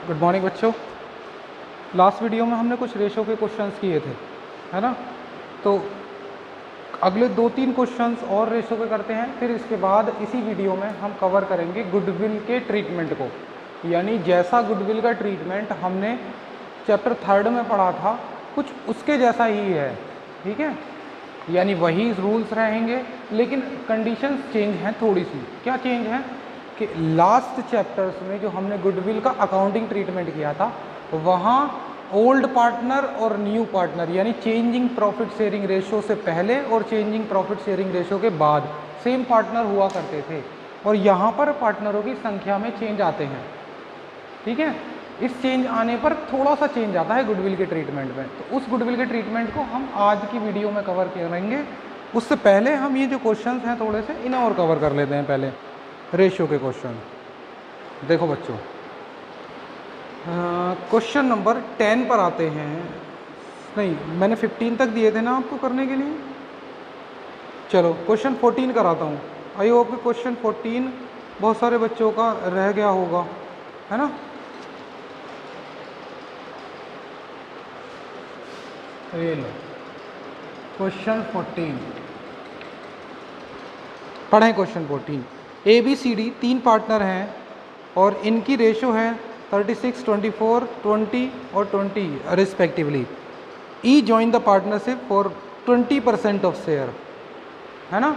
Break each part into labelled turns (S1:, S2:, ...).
S1: Good morning बच्चों। Last video में हमने कुछ रेशो के क्वेश्चंस किए थे, है ना। तो अगले 2-3 क्वेश्चंस और रेशो के करते हैं, फिर इसके बाद इसी वीडियो में हम कवर करेंगे गुडविल के ट्रीटमेंट को। यानी जैसा गुडविल का ट्रीटमेंट हमने चैप्टर 3 में पढ़ा था, कुछ उसके जैसा ही है, ठीक है। यानी वही रूल्स रहेंगे, लेकिन कंडीशंस चेंज हैं थोड़ी सी। क्या चेंज है कि लास्ट चैप्टर्स में जो हमने गुडविल का अकाउंटिंग ट्रीटमेंट किया था, वहाँ ओल्ड पार्टनर और न्यू पार्टनर यानी चेंजिंग प्रॉफिट शेयरिंग रेशो से पहले और चेंजिंग प्रॉफिट शेयरिंग रेशो के बाद सेम पार्टनर हुआ करते थे, और यहाँ पर पार्टनरों की संख्या में चेंज आते हैं, ठीक है। इस चेंज आने पर थोड़ा सा चेंज आता है गुडविल के ट्रीटमेंट में। तो उस गुडविल के ट्रीटमेंट को हम आज की वीडियो में कवर करेंगे। उससे पहले हम ये जो क्वेश्चंस हैं थोड़े से इन्हें और कवर कर लेते हैं। पहले रेशियो के क्वेश्चन देखो बच्चों, क्वेश्चन नंबर 10 पर आते हैं। नहीं, मैंने 15 तक दिए थे ना आपको करने के लिए। चलो क्वेश्चन 14 कराता हूँ। आई होप कि क्वेश्चन 14 बहुत सारे बच्चों का रह गया होगा, है ना। ये लो क्वेश्चन 14 पढ़ें। क्वेश्चन 14, ABCD 3 पार्टनर हैं और इनकी रेशो है 36, 24, 20 और 20 respectively. E join the partnership for 20% of share, है ना,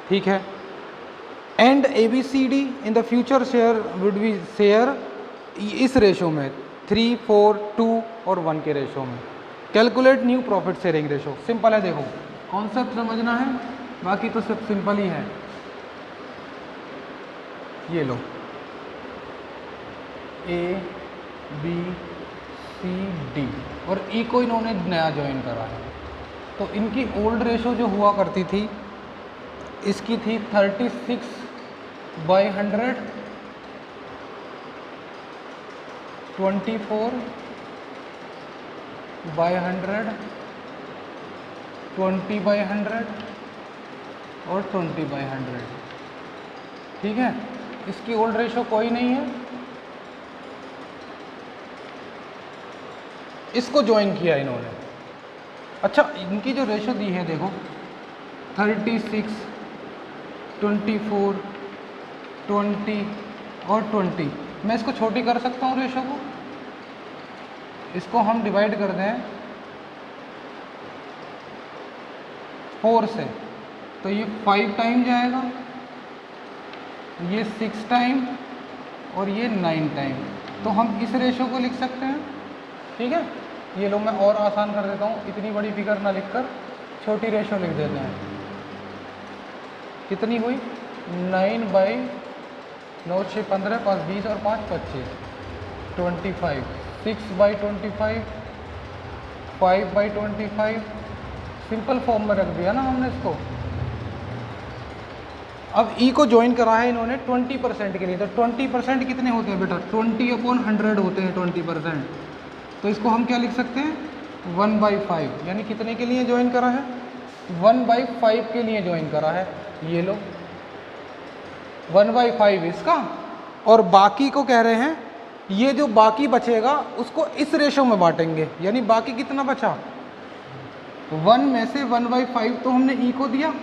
S1: ठीक है। And ABCD in the future share would be share इस रेशो में 3, 4, 2 और 1 के रेशो में। Calculate new profit sharing ratio. Simple है, देखो कॉन्सेप्ट समझना है, बाकी तो सब सिंपल ही है। ये लो ABCD और E को इन्होंने नया ज्वाइन करा है। तो इनकी ओल्ड रेशो जो हुआ करती थी, इसकी थी 36/100, 24/100, 20/100 और 20/100, ठीक है। इसकी ओल्ड रेशो कोई नहीं है, इसको ज्वाइन किया इन्होंने। अच्छा, इनकी जो रेशो दी है देखो 36, 24, 20 और 20। मैं इसको छोटी कर सकता हूँ रेशो को। इसको हम डिवाइड कर दें 4 से, तो ये 5 टाइम जाएगा, ये 6 टाइम और ये 9 टाइम। तो हम इस रेशो को लिख सकते हैं, ठीक है। ये लो, मैं और आसान कर देता हूँ, इतनी बड़ी फिगर ना लिखकर छोटी रेशो लिख देते हैं। कितनी हुई? 9/9 6 15 5 20 और 5 25 25, 6/25, 5/25। सिंपल फॉर्म में रख दिया ना हमने इसको। अब E को ज्वाइन करा है इन्होंने 20% के लिए। तो 20% कितने होते हैं बेटा? 20/100 होते हैं 20%। तो इसको हम क्या लिख सकते हैं? 1/5। यानी कितने के लिए ज्वाइन करा है? 1/5 के लिए ज्वाइन करा है। ये लो 1/5 इसका, और बाकी को कह रहे हैं ये जो बाकी बचेगा उसको इस रेशो में बांटेंगे। यानी बाकी कितना बचा? 1 में से 1/5 तो हमने E को दिया,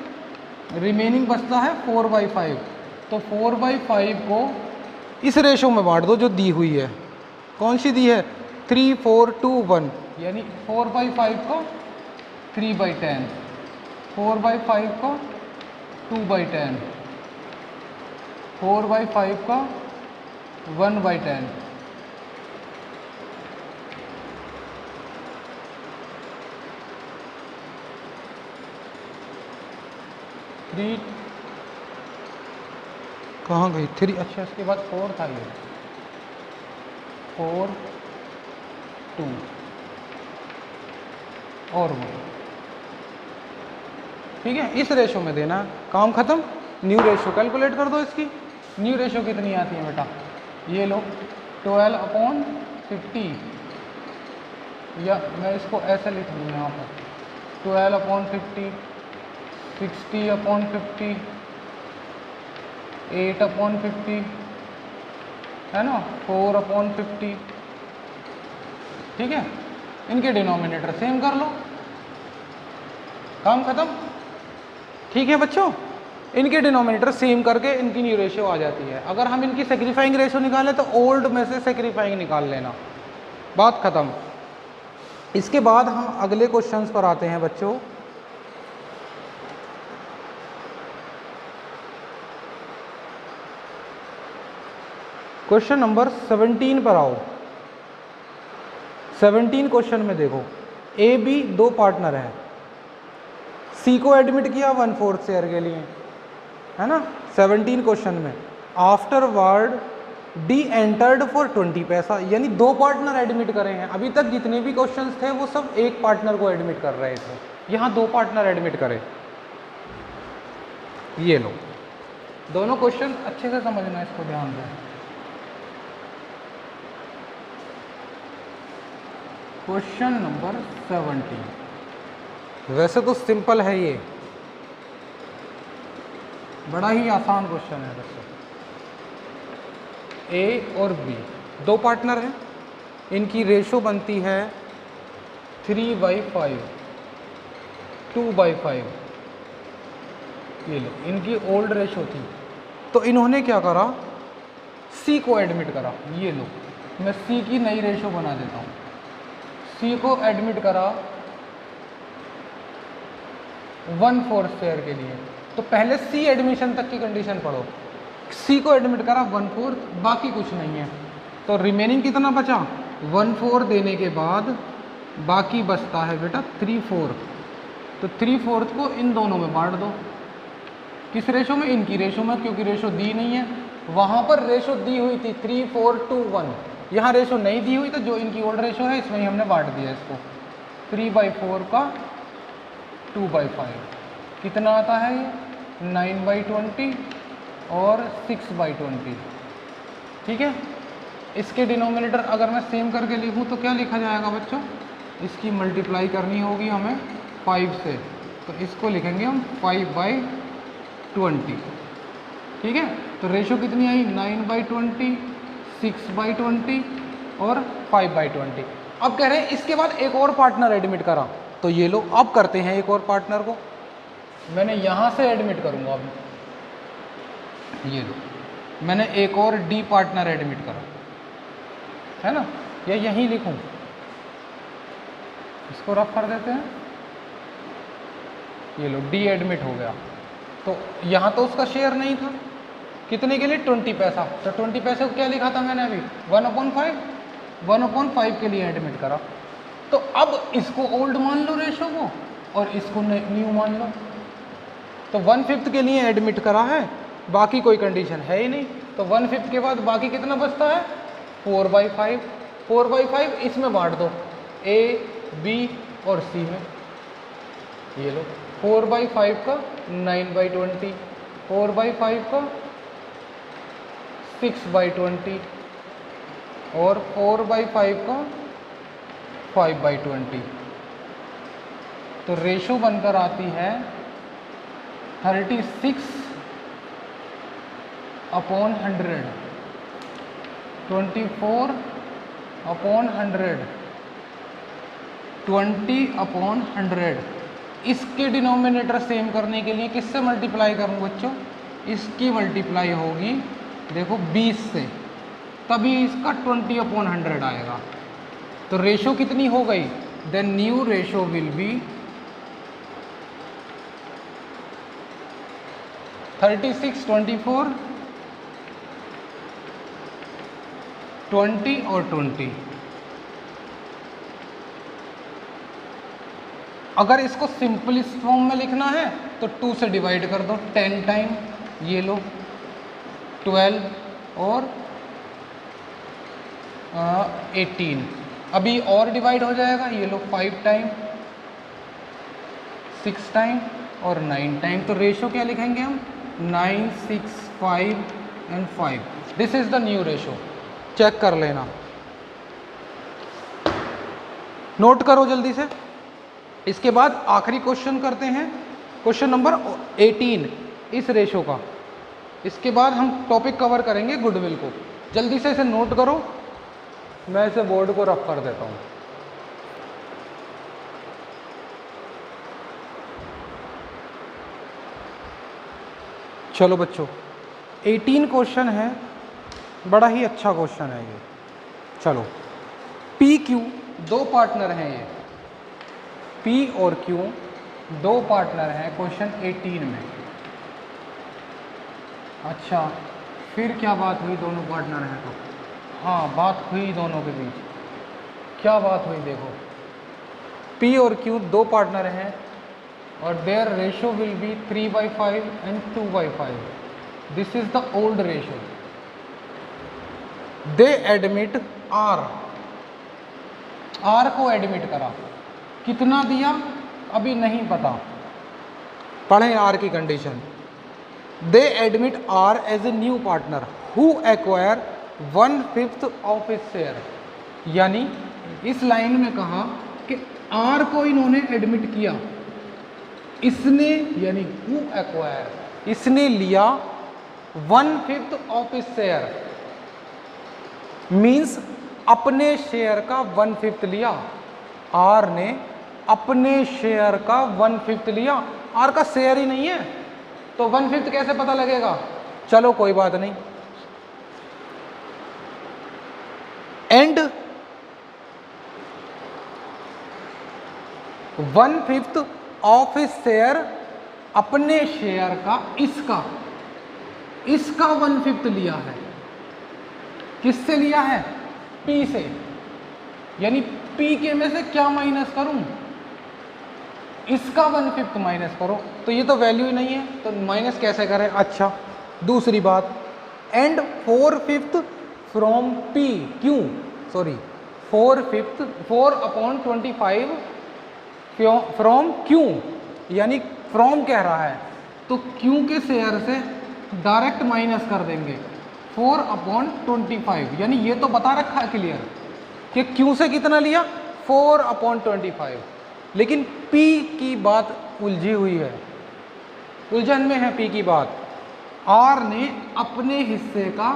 S1: रिमेनिंग बचता है 4/5। तो 4/5 को इस रेशो में बांट दो जो दी हुई है। कौन सी दी है? 3, 4, 2, 1। यानी 4/5 को 3/10, 4/5 को 2/10, 4/5 को 1/10। थ्री कहाँ गई? 3, अच्छा इसके बाद 4 था, ये 4, 2 और 1, ठीक है। इस रेशो में देना, काम खत्म। न्यू रेशो कैलकुलेट कर दो इसकी। न्यू रेशो कितनी आती है बेटा? ये लो 12/50, या मैं इसको ऐसे लिख दूँ यहाँ पर 12/50, 60/50, 8/50, है ना, 4/50, ठीक है, इनके डिनोमिनेटर सेम कर लो, काम खत्म। ठीक है बच्चों, इनके डिनोमिनेटर सेम करके इनकी न्यू रेशियो आ जाती है। अगर हम इनकी सेक्रीफाइंग रेशियो निकालें तो ओल्ड में से सेक्रीफाइंग निकाल लेना, बात खत्म। इसके बाद हम अगले क्वेश्चंस पर आते हैं बच्चों। क्वेश्चन नंबर 17 पर आओ। 17 क्वेश्चन में देखो, ए बी दो पार्टनर हैं, सी को एडमिट किया 1/4 शेयर के लिए, है ना। 17 क्वेश्चन में after word D entered for 20 पैसा, यानी दो पार्टनर एडमिट करे हैं। अभी तक जितने भी क्वेश्चंस थे वो सब एक पार्टनर को एडमिट कर रहे थे, यहाँ दो पार्टनर एडमिट करे। ये लो, दोनों क्वेश्चन अच्छे से समझना, इसको ध्यान दें। क्वेश्चन नंबर 17, वैसे तो सिंपल है ये, बड़ा ही आसान क्वेश्चन है बच्चों। ए और बी दो पार्टनर हैं, इनकी रेशो बनती है 3/5, 2/5। ये लो, इनकी ओल्ड रेशो थी, तो इन्होंने क्या करा, सी को एडमिट करा। ये लो, मैं सी की नई रेशो बना देता हूँ। सी को एडमिट करा 1/4 शेयर के लिए, तो पहले सी एडमिशन तक की कंडीशन पढ़ो। सी को एडमिट करा 1/4, बाकी कुछ नहीं है, तो रिमेनिंग कितना बचा, 1/4 देने के बाद बाकी बचता है बेटा 3/4। तो 3/4 को इन दोनों में बांट दो। किस रेशो में, इनकी रेशो में, क्योंकि रेशो दी नहीं है। वहाँ पर रेशो दी हुई थी 3/4 यहाँ रेशो नहीं दी हुई, तो जो इनकी ओल्ड रेशो है इसमें ही हमने बांट दिया इसको। 3/4 का 2/5 कितना आता है, ये 9/20 और 6/20। ठीक है, इसके डिनोमिनेटर अगर मैं सेम करके लिखूँ तो क्या लिखा जाएगा बच्चों, इसकी मल्टीप्लाई करनी होगी हमें 5 से, तो इसको लिखेंगे हम 5/20। ठीक है, तो रेशो कितनी आई, 9/20, 6/20 और 5/20। अब कह रहे हैं इसके बाद एक और पार्टनर एडमिट करा, तो ये लो, अब करते हैं एक और पार्टनर को। मैंने यहाँ से एडमिट करूँगा, अब ये लो, मैंने एक और डी पार्टनर एडमिट करा, है ना, या यहीं लिखूँ, इसको रफ कर देते हैं। ये लो, डी एडमिट हो गया, तो यहाँ तो उसका शेयर नहीं था, कितने के लिए, 20 पैसा। तो 20 पैसे को क्या लिखा था मैंने अभी, 1/5, 1/5 के लिए एडमिट करा। तो अब इसको ओल्ड मान लो रेशो को, और इसको न्यू मान लो। तो 1/5 के लिए एडमिट करा है, बाकी कोई कंडीशन है ही नहीं, तो 1/5 के बाद बाकी कितना बचता है, 4/5। 4/5 इसमें बांट दो, ए, बी और सी में। ये लो, 4/5 का 9/20, 4/5 का 6/20 और 4/5 का 5/20। तो रेशो बनकर आती है 36/100, 24/100, 20/100। इसके डिनोमिनेटर सेम करने के लिए किससे मल्टीप्लाई करूं बच्चों, इसकी मल्टीप्लाई होगी देखो 20 से, तभी इसका 20/100 आएगा। तो रेशो कितनी हो गई, the new ratio will B 36, 24, 20 और 20। अगर इसको सिंपलेस्ट फॉर्म में लिखना है तो 2 से डिवाइड कर दो 10 टाइम, ये लो 12 और 18। अभी और डिवाइड हो जाएगा, ये लो 5 टाइम, 6 टाइम और 9 टाइम। तो रेशो क्या लिखेंगे हम, 9, 6, 5 and 5। This is the new ratio. Check कर लेना, नोट करो जल्दी से। इसके बाद आखिरी क्वेश्चन करते हैं, क्वेश्चन नंबर 18 इस रेशो का। इसके बाद हम टॉपिक कवर करेंगे गुडविल को। जल्दी से इसे नोट करो, मैं इसे बोर्ड को रफ कर देता हूँ। चलो बच्चों 18 क्वेश्चन है, बड़ा ही अच्छा क्वेश्चन है ये। चलो पी क्यू दो पार्टनर हैं, ये पी और क्यू दो पार्टनर हैं क्वेश्चन 18 में। अच्छा फिर क्या बात हुई, दोनों पार्टनर हैं तो हाँ बात हुई दोनों के बीच। क्या बात हुई देखो, पी और क्यू दो पार्टनर हैं और their ratio will be 3/5 and 2/5। This is the old ratio. They admit R, R को एडमिट करा, कितना दिया अभी नहीं पता, पढ़ें आर की condition. They admit R as a new partner who acquire 1/5 of his share. यानी इस लाइन में कहा कि आर को इन्होंने एडमिट किया, इसने यानी हु एक्वायर, इसने लिया 1/5 ऑफ हिज शेयर, मीन्स अपने शेयर का 1/5 लिया। आर ने अपने शेयर का 1/5 लिया, आर का शेयर ही नहीं है तो 1/5 कैसे पता लगेगा। चलो कोई बात नहीं। एंड 1/5 ऑफ हिज शेयर, अपने शेयर का इसका 1/5 लिया है। किससे लिया है, पी से। यानी पी के में से क्या माइनस करूं, इसका 1/5 माइनस करो, तो ये तो वैल्यू ही नहीं है तो माइनस कैसे करें। अच्छा दूसरी बात, and 4/5 from P Q, sorry 4/25 from Q, यानी फ्रॉम कह रहा है तो क्यू के शेयर से डायरेक्ट माइनस कर देंगे 4/25। यानी ये तो बता रखा है क्लियर कि क्यू से कितना लिया 4/25, लेकिन पी की बात उलझी हुई है, उलझन में है पी की बात। आर ने अपने हिस्से का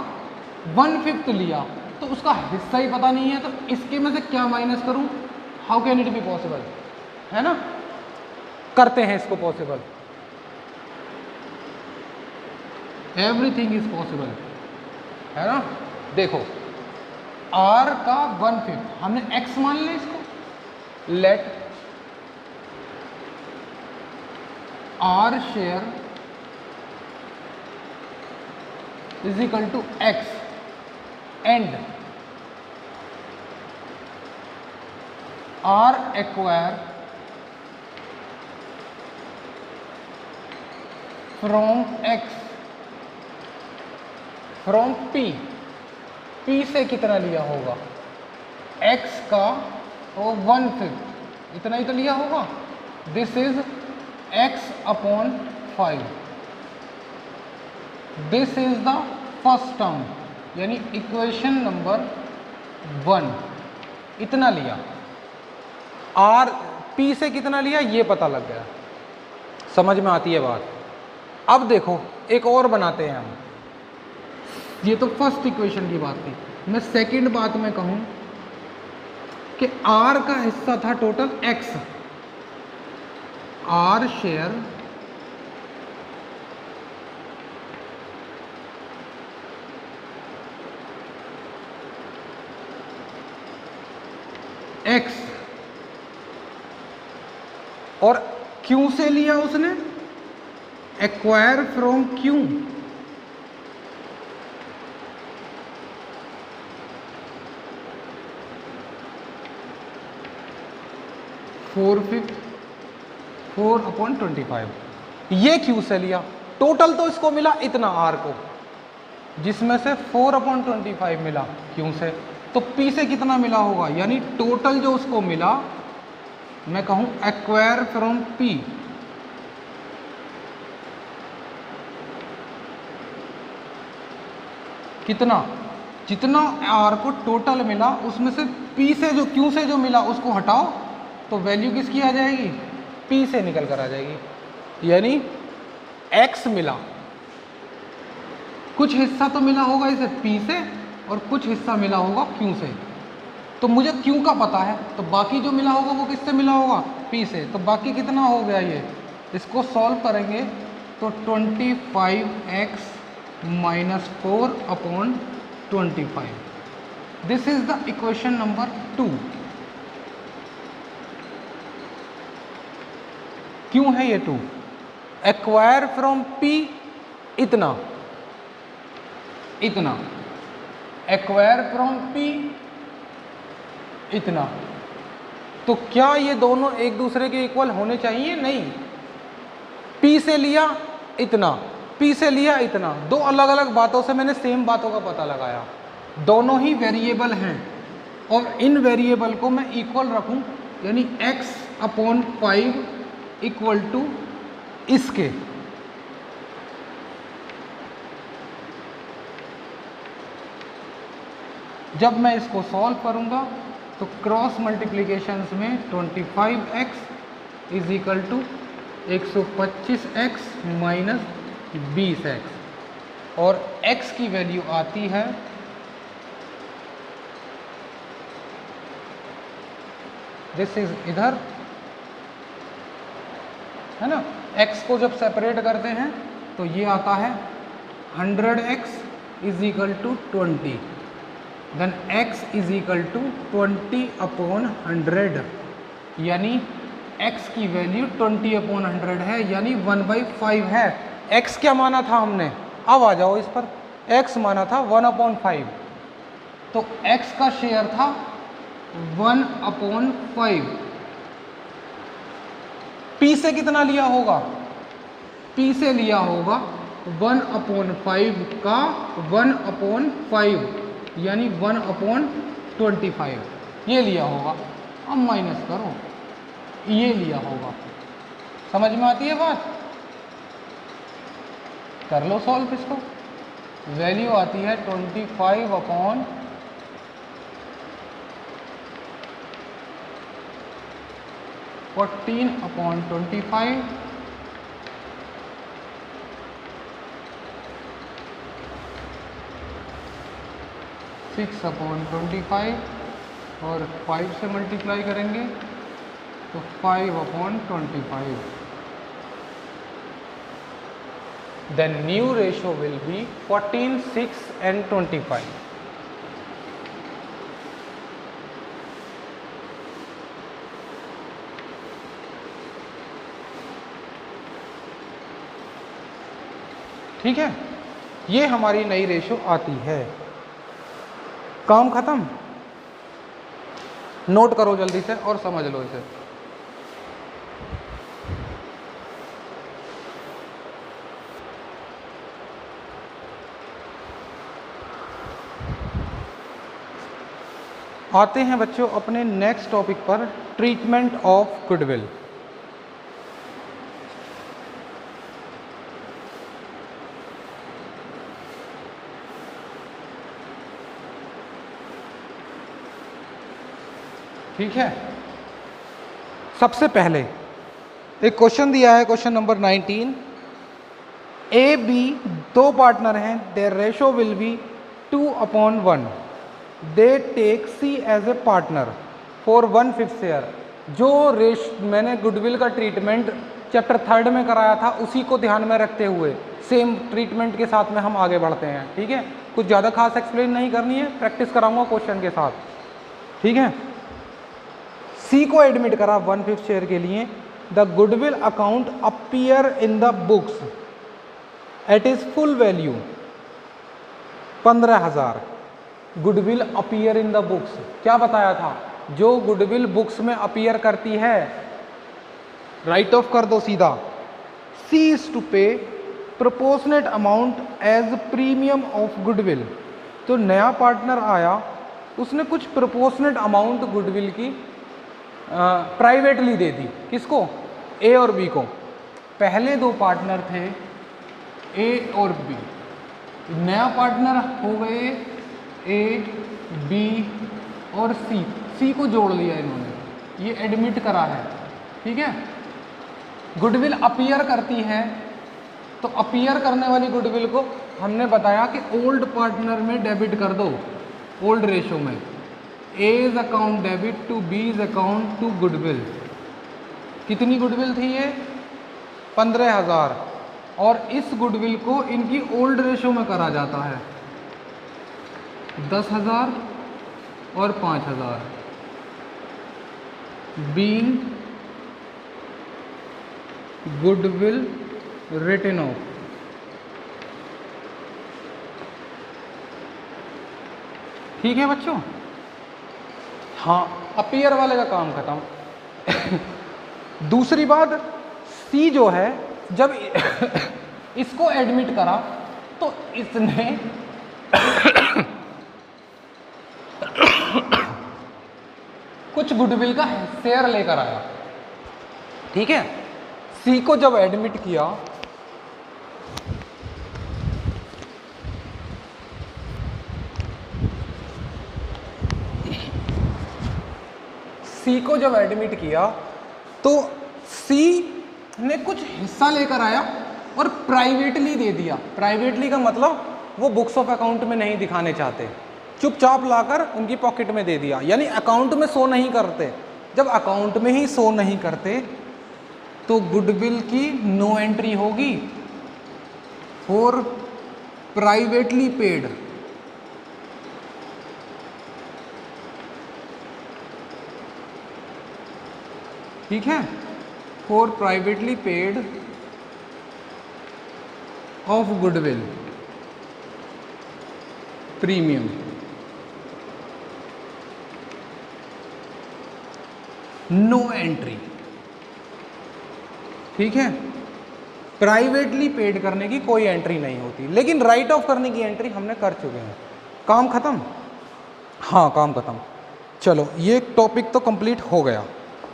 S1: 1/5 लिया तो उसका हिस्सा ही पता नहीं है तो इसके में से क्या माइनस करूं, how can it be possible, है ना। करते हैं इसको पॉसिबल, एवरीथिंग इज पॉसिबल, है ना। देखो आर का 1/5 हमने एक्स मान लिया इसको, let R share is equal to X and R acquire from X from P, P से कितना लिया होगा, एक्स का 1/5, इतना ही तो लिया होगा। This is x/5, this is the first term, यानी इक्वेशन नंबर 1, इतना लिया। आर पी से कितना लिया ये पता लग गया, समझ में आती है बात। अब देखो एक और बनाते हैं हम, ये तो फर्स्ट इक्वेशन की बात थी। मैं सेकंड बात में कहूं कि आर का हिस्सा था total X, R share X और क्यू से लिया उसने एक्वायर फ्रॉम क्यू, (4/5) 4/25, ये क्यू से लिया। टोटल तो इसको मिला इतना आर को, जिसमें से 4/25 मिला क्यू से, तो पी से कितना मिला होगा, यानी टोटल जो उसको मिला मैं कहूं एक्वायर फ्रॉम पी, कितना, जितना आर को टोटल मिला उसमें से पी से जो क्यू से जो मिला उसको हटाओ तो वैल्यू किसकी आ जाएगी, पी से निकल कर आ जाएगी। यानी एक्स मिला, कुछ हिस्सा तो मिला होगा इसे पी से और कुछ हिस्सा मिला होगा क्यू से। तो मुझे क्यू का पता है तो बाकी जो मिला होगा वो किससे मिला होगा, पी से। तो बाकी कितना हो गया, ये इसको सॉल्व करेंगे तो तो 25x minus 4/25। This is the equation number 2। क्यों है ये 2? एक्वायर फ्रॉम P इतना, एक्वायर फ्रॉम P इतना। तो क्या ये दोनों एक दूसरे के इक्वल होने चाहिए? नहीं। P से लिया इतना, P से लिया इतना, दो अलग अलग बातों से मैंने सेम बातों का पता लगाया। दोनों ही वेरिएबल हैं और इन वेरिएबल को मैं इक्वल रखूं, यानी x/5 इक्वल टू इसके। जब मैं इसको सॉल्व करूंगा तो क्रॉस मल्टीप्लिकेशंस में 25x is equal to 125x minus 20x, और x की वैल्यू आती है दिस इज इधर, है ना। x को जब सेपरेट करते हैं तो ये आता है 100x is equal to 20, then x is equal to 20/100, यानी x की वैल्यू 20/100 है, यानी 1/5 है। x क्या माना था हमने? अब आ जाओ इस पर। x माना था 1/5, तो x का शेयर था 1/5। P से कितना लिया होगा? P से लिया होगा 1/5 का 1/5, यानी 1/25 ये लिया होगा। अब माइनस करो, ये लिया होगा। समझ में आती है बात? कर लो सॉल्व इसको। वैल्यू आती है 25/14/25, (6/25) और 5 से मल्टीप्लाई करेंगे तो 5/25। Then new ratio will be 14, 6 and 25। ठीक है, ये हमारी नई रेशो आती है। काम खत्म। नोट करो जल्दी से और समझ लो इसे। आते हैं बच्चों अपने नेक्स्ट टॉपिक पर, ट्रीटमेंट ऑफ गुडविल। ठीक है, सबसे पहले एक क्वेश्चन दिया है, क्वेश्चन नंबर 19। ए बी दो पार्टनर हैं, their ratio will be 2/1। They take C as a partner for 1/5 share. जो मैंने गुडविल का ट्रीटमेंट चैप्टर 3 में कराया था उसी को ध्यान में रखते हुए सेम ट्रीटमेंट के साथ में हम आगे बढ़ते हैं। ठीक है, कुछ ज़्यादा खास एक्सप्लेन नहीं करनी है, प्रैक्टिस कराऊंगा क्वेश्चन के साथ। ठीक है, सी को एडमिट करा 1/5 शेयर के लिए। The goodwill account appear in the books at is full value 15,000। Goodwill appear in the books, क्या बताया था? जो गुडविल बुक्स में अपीयर करती है, राइट ऑफ कर दो सीधा। C is to pay proportionate amount as premium of goodwill. तो नया पार्टनर आया, उसने कुछ प्रोपोर्शनेट अमाउंट गुडविल की प्राइवेटली दे दी। किसको? ए और बी को। पहले दो पार्टनर थे ए और बी, नया पार्टनर हो गए ए, बी और सी। सी को जोड़ लिया इन्होंने, ये एडमिट करा है। ठीक है, गुडविल अपीयर करती है, तो अपीयर करने वाली गुडविल को हमने बताया कि ओल्ड पार्टनर में डेबिट कर दो, ओल्ड रेशो में। A's account debit to B's account to goodwill. कितनी गुडविल थी ये? 15,000। और इस गुडविल को इनकी ओल्ड रेशो में करा जाता है 10,000 और 5,000 बीइंग गुडविल रिटन ऑफ। ठीक है बच्चों, हाँ अपीयर वाले का काम खत्म। दूसरी बात, सी जो है जब इसको एडमिट करा तो इसने कुछ गुडविल का शेयर लेकर आया। ठीक है, सी को जब एडमिट किया तो सी ने कुछ हिस्सा लेकर आया और प्राइवेटली दे दिया। प्राइवेटली का मतलब वो बुक्स ऑफ अकाउंट में नहीं दिखाने चाहते, चुपचाप लाकर उनकी पॉकेट में दे दिया, यानी अकाउंट में शो नहीं करते। जब अकाउंट में ही शो नहीं करते तो गुडविल की नो एंट्री होगी फॉर प्राइवेटली पेड। ठीक है, for privately paid of goodwill premium. No entry. ठीक है, प्राइवेटली पेड करने की कोई एंट्री नहीं होती, लेकिन राइट ऑफ करने की एंट्री हमने कर चुके हैं। काम खत्म? हाँ काम खत्म। चलो ये टॉपिक तो कंप्लीट हो गया,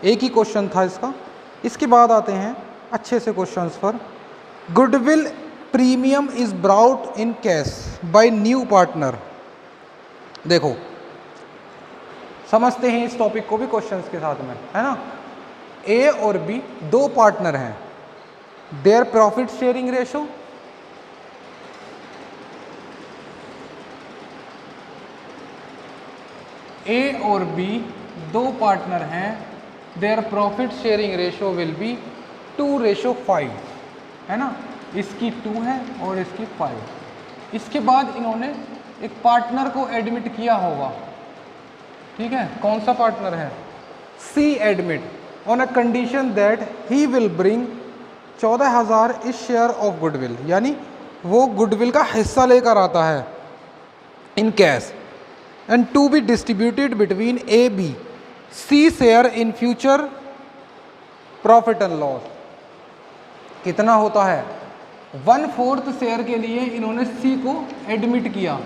S1: एक ही क्वेश्चन था इसका। इसके बाद आते हैं अच्छे से क्वेश्चंस पर। Goodwill premium is brought in cash by new partner. देखो समझते हैं इस टॉपिक को भी क्वेश्चंस के साथ में, है ना। ए और बी दो पार्टनर हैं, their profit sharing ratio A और बी दो पार्टनर हैं, their profit sharing ratio will B 2:5, है ना। इसकी 2 है और इसकी 5। इसके बाद इन्होंने एक पार्टनर को एडमिट किया होगा। ठीक है, कौन सा पार्टनर है? C admit on a condition that he will bring 14,000 is share of goodwill, यानी वो गुडविल का हिस्सा लेकर आता है in cash and to be distributed between A B C share in future profit and loss. कितना होता है? 1/4 शेयर के लिए इन्होंने सी को एडमिट किया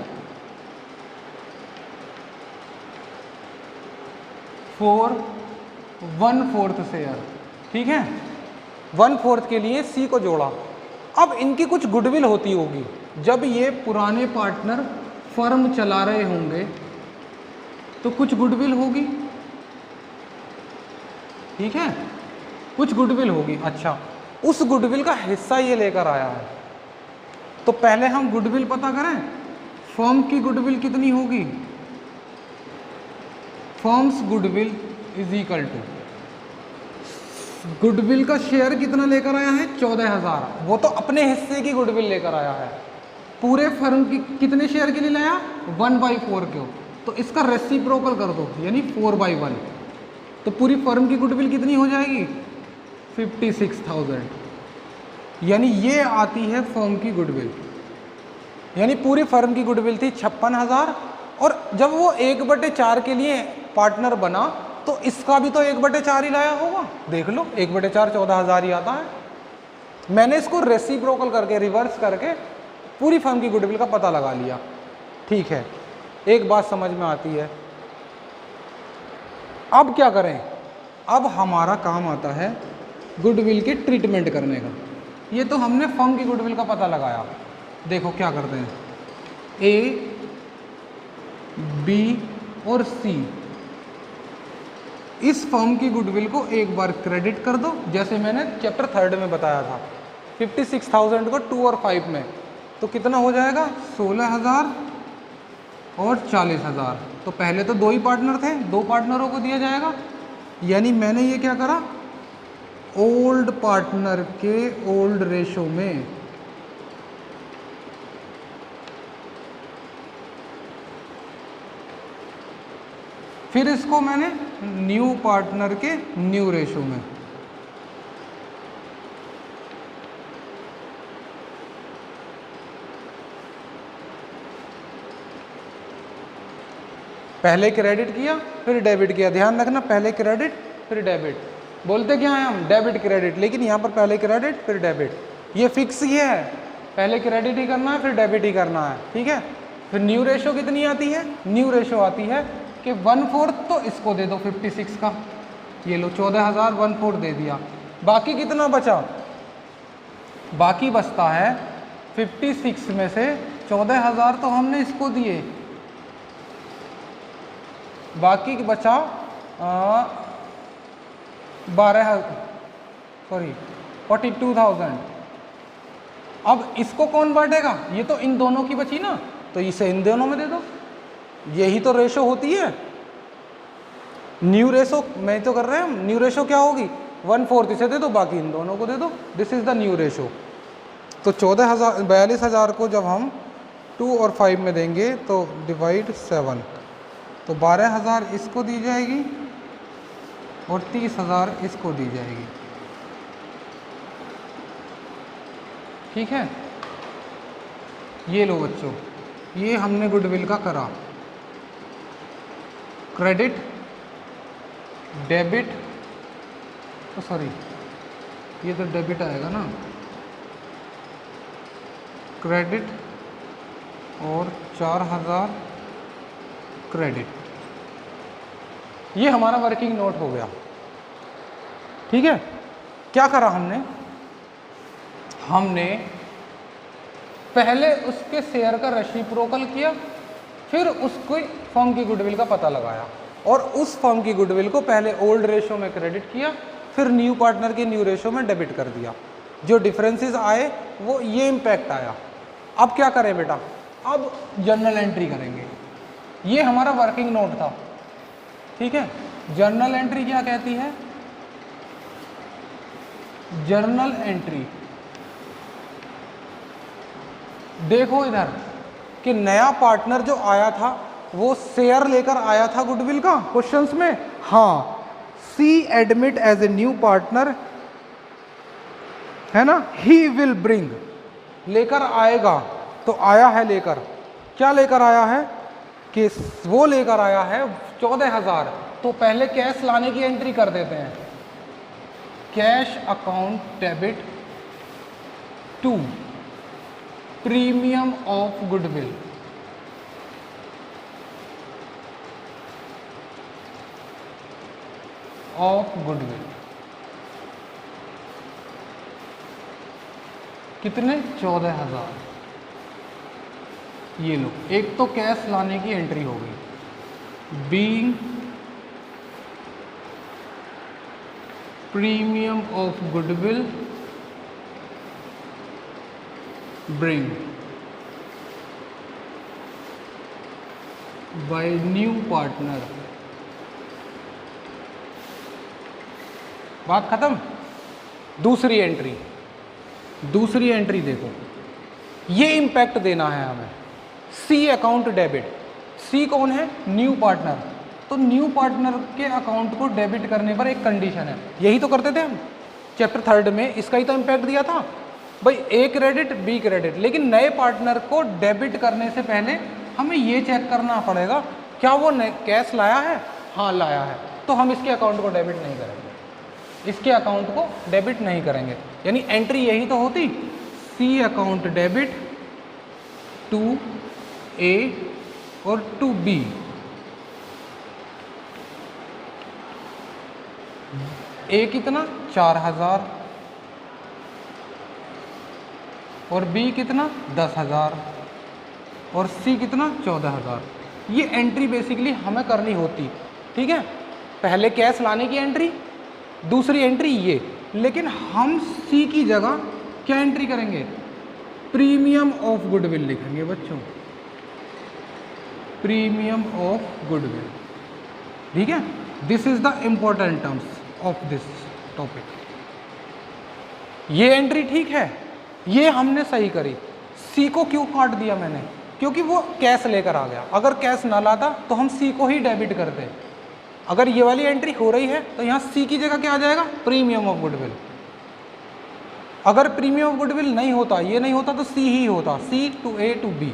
S1: फॉर 1/4 शेयर। ठीक है, 1/4 के लिए सी को जोड़ा। अब इनकी कुछ गुडविल होती होगी, जब ये पुराने पार्टनर फर्म चला रहे होंगे तो कुछ गुडविल होगी। ठीक है, कुछ गुडविल होगी। अच्छा, उस गुडविल का हिस्सा ये लेकर आया है, तो पहले हम गुडविल पता करें। फर्म की गुडविल कितनी होगी? Firm's goodwill is equal to, goodwill का शेयर कितना लेकर आया है? 14,000। वो तो अपने हिस्से की गुडविल लेकर आया है। पूरे फर्म की कितने शेयर के लिए लाया? 1/4 के। तो इसका रेसिप्रोकल कर दो, यानी 4/1। तो पूरी फर्म की गुडविल कितनी हो जाएगी? 56,000। यानी ये आती है फर्म की गुडविल। यानी पूरी फर्म की गुडविल थी 56,000, और जब वो 1/4 के लिए पार्टनर बना तो इसका भी तो 1/4 ही लाया होगा। देख लो, 1/4 14,000 ही आता है। मैंने इसको रेसिप्रोकल करके, रिवर्स करके पूरी फर्म की गुडविल का पता लगा लिया। ठीक है, एक बात समझ में आती है। अब क्या करें? अब हमारा काम आता है गुडविल की ट्रीटमेंट करने का। ये तो हमने फर्म की गुडविल का पता लगाया। देखो क्या करते हैं, ए, बी और सी, इस फर्म की गुडविल को एक बार क्रेडिट कर दो, जैसे मैंने चैप्टर 3 में बताया था। 56,000 को 2 और 5 में, तो कितना हो जाएगा? 16,000 और 40,000। तो पहले तो 2 ही पार्टनर थे, 2 पार्टनरों को दिया जाएगा। यानी मैंने ये क्या करा, ओल्ड पार्टनर के ओल्ड रेशो में फिर इसको मैंने न्यू पार्टनर के न्यू रेशो में, पहले क्रेडिट किया फिर डेबिट किया। ध्यान रखना, पहले क्रेडिट फिर डेबिट। बोलते क्या है हम, डेबिट क्रेडिट, लेकिन यहाँ पर पहले क्रेडिट फिर डेबिट, ये फिक्स ही है, पहले क्रेडिट ही करना है फिर डेबिट ही करना है, ठीक है। फिर न्यू रेशो कितनी आती है, न्यू रेशो आती है कि 1/4 तो इसको दे दो 56 का, ये लो 14,000 1/4 दे दिया। बाकी कितना बचा, बाकी बचता है 56 में से 14,000 तो हमने इसको दिए, बाकी बचा 42,000। अब इसको कौन बांटेगा, ये तो इन दोनों की बची ना, तो इसे इन दोनों में दे दो, यही तो रेशो होती है। न्यू रेशो मैं तो कर रहे हैं, न्यू रेशो क्या होगी, 1/4 इसे दे दो, बाकी इन दोनों को दे दो, this is the new ratio. तो 42,000 को जब हम 2 और 5 में देंगे तो डिवाइड 7, तो 12,000 इसको दी जाएगी और 30,000 इसको दी जाएगी, ठीक है। ये लो बच्चों, ये हमने गुडविल का करा, क्रेडिट डेबिट, तो सॉरी ये तो डेबिट आएगा ना, क्रेडिट और 4,000 क्रेडिट, ये हमारा वर्किंग नोट हो गया, ठीक है। क्या करा हमने, हमने पहले उसके शेयर का रेसिप्रोकल किया, फिर उसको फर्म की गुडविल का पता लगाया और उस फर्म की गुडविल को पहले ओल्ड रेशो में क्रेडिट किया, फिर न्यू पार्टनर के न्यू रेशो में डेबिट कर दिया। जो डिफरेंसेस आए वो ये इम्पैक्ट आया। अब क्या करें बेटा, अब जर्नल एंट्री करेंगे। ये हमारा वर्किंग नोट था, ठीक है। जर्नल एंट्री क्या कहती है, जर्नल एंट्री, देखो इधर कि नया पार्टनर जो आया था वो शेयर लेकर आया था गुडविल का क्वेश्चंस में, हाँ, C admit as a new partner, है ना, ही विल ब्रिंग, लेकर आएगा, तो आया है लेकर, क्या लेकर आया है कि वो लेकर आया है 14,000, तो पहले कैश लाने की एंट्री कर देते हैं, cash account debit to premium of goodwill, of goodwill, कितने, 14,000। ये लो, एक तो कैश लाने की एंट्री हो गई, being premium of goodwill bring by new partner, बात खत्म। दूसरी एंट्री, दूसरी एंट्री देखो, ये इंपैक्ट देना है हमें, सी अकाउंट डेबिट, सी कौन है, न्यू पार्टनर, तो न्यू पार्टनर के अकाउंट को डेबिट करने पर एक कंडीशन है, यही तो करते थे हम चैप्टर 3 में, इसका ही तो इंपैक्ट दिया था भाई, ए क्रेडिट बी क्रेडिट, लेकिन नए पार्टनर को डेबिट करने से पहले हमें ये चेक करना पड़ेगा क्या वो कैश लाया है, हाँ लाया है, तो हम इसके अकाउंट को डेबिट नहीं करेंगे, इसके अकाउंट को डेबिट नहीं करेंगे, यानी एंट्री यही तो होती, सी अकाउंट डेबिट टू ए और टू बी, ए कितना 4,000 और बी कितना 10,000 और सी कितना 14,000। ये एंट्री बेसिकली हमें करनी होती, ठीक है, पहले कैश लाने की एंट्री, दूसरी एंट्री ये, लेकिन हम सी की जगह क्या एंट्री करेंगे, प्रीमियम ऑफ गुडविल लिखेंगे बच्चों, प्रीमियम ऑफ गुडविल, ठीक है। This is the important terms of this topic. ये एंट्री ठीक है, ये हमने सही करी। सी को क्यों काट दिया मैंने, क्योंकि वो कैश लेकर आ गया, अगर कैश ना लाता तो हम सी को ही डेबिट करते, अगर ये वाली एंट्री हो रही है तो यहाँ सी की जगह क्या आ जाएगा, प्रीमियम ऑफ गुडविल। अगर प्रीमियम ऑफ गुडविल नहीं होता, ये नहीं होता, तो सी ही होता, C to A to B,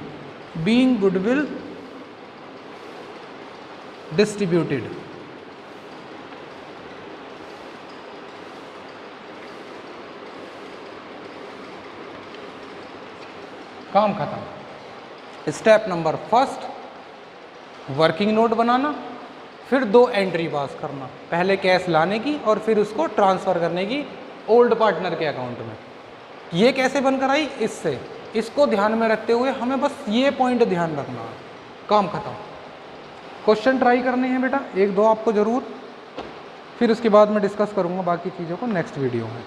S1: being goodwill distributed. काम खत्म। Step number first, working note बनाना, फिर 2 एंट्री पास करना, पहले कैश लाने की और फिर उसको ट्रांसफ़र करने की ओल्ड पार्टनर के अकाउंट में। ये कैसे बनकर आई, इससे, इसको ध्यान में रखते हुए हमें बस ये पॉइंट ध्यान रखना है। काम खत्म। क्वेश्चन ट्राई करने हैं बेटा, 1-2 आपको ज़रूर, फिर उसके बाद मैं डिस्कस करूँगा बाकी चीज़ों को नेक्स्ट वीडियो में।